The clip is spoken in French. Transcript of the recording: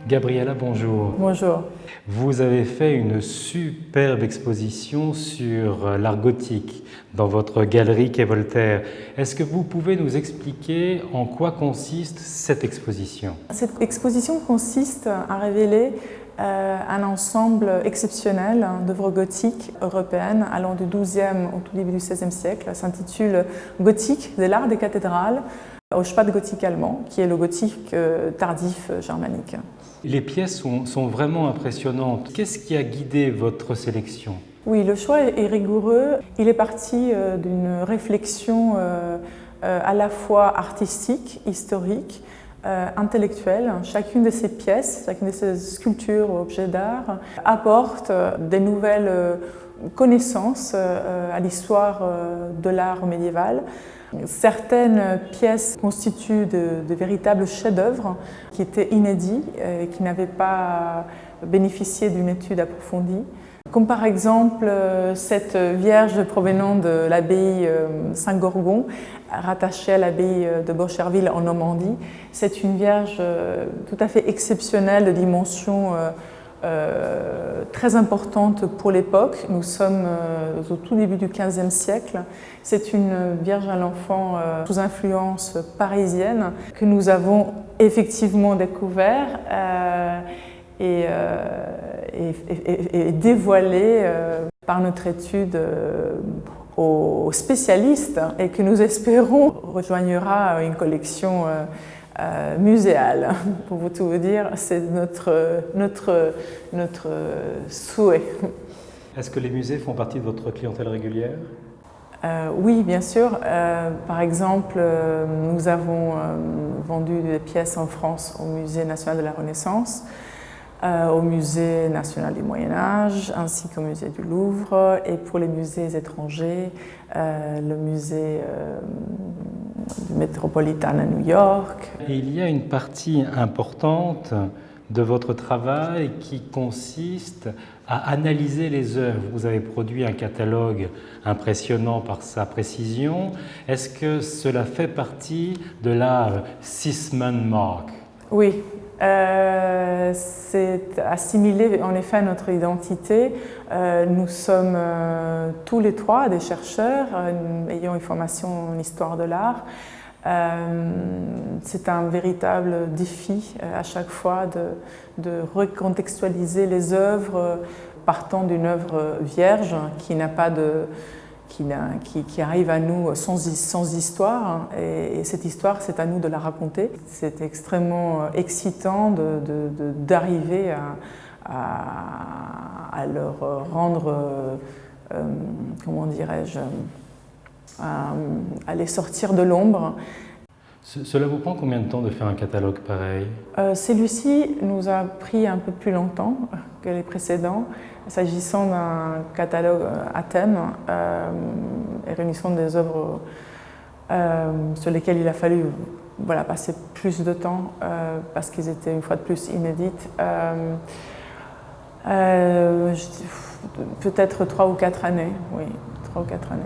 Gabriella, bonjour. Bonjour. Vous avez fait une superbe exposition sur l'art gothique dans votre galerie Quai Voltaire. Est-ce que vous pouvez nous expliquer en quoi consiste cette exposition? Cette exposition consiste à révéler un ensemble exceptionnel d'œuvres gothiques européennes allant du XIIe au tout début du XVIe siècle. Ça s'intitule « Gothique de l'art des cathédrales » au Spätgothique gothique allemand, qui est le gothique tardif germanique. Les pièces sont vraiment impressionnantes. Qu'est-ce qui a guidé votre sélection? Oui, le choix est rigoureux. Il est parti d'une réflexion à la fois artistique, historique, intellectuelle. Chacune de ces pièces, chacune de ces sculptures ou objets d'art apporte des nouvelles connaissances à l'histoire de l'art médiéval. Certaines pièces constituent de véritables chefs-d'œuvre qui étaient inédits et qui n'avaient pas bénéficié d'une étude approfondie. Comme par exemple cette Vierge provenant de l'abbaye Saint-Gorgon, rattachée à l'abbaye de Bocherville en Normandie. C'est une Vierge tout à fait exceptionnelle, de dimension très importante pour l'époque. Nous sommes au tout début du XVe siècle. C'est une Vierge à l'enfant sous influence parisienne que nous avons effectivement découvert et dévoilée par notre étude aux spécialistes et que nous espérons rejoignera une collection muséale. Pour tout vous dire, c'est notre souhait. Est-ce que les musées font partie de votre clientèle régulière? Oui, bien sûr. Par exemple, nous avons vendu des pièces en France au Musée national de la Renaissance, au Musée national du Moyen-Âge, ainsi qu'au Musée du Louvre, et pour les musées étrangers, le musée métropolitain à New York. Et il y a une partie importante de votre travail qui consiste à analyser les œuvres. Vous avez produit un catalogue impressionnant par sa précision. Est-ce que cela fait partie de l'art Sysman-Mark? Oui, c'est assimilé en effet à notre identité. Nous sommes tous les trois des chercheurs ayant une formation en histoire de l'art. C'est un véritable défi à chaque fois de recontextualiser les œuvres partant d'une œuvre vierge qui n'a pas qui arrive à nous sans histoire, et cette histoire, c'est à nous de la raconter. C'est extrêmement excitant d'arriver à leur rendre, comment dirais-je, à les sortir de l'ombre. Cela vous prend combien de temps de faire un catalogue pareil? Celui-ci nous a pris un peu plus longtemps que les précédents, s'agissant d'un catalogue à thème et réunissant des œuvres sur lesquelles il a fallu passer plus de temps parce qu'ils étaient une fois de plus inédites. Peut-être 3 ou 4 années, oui, 3 ou 4 années.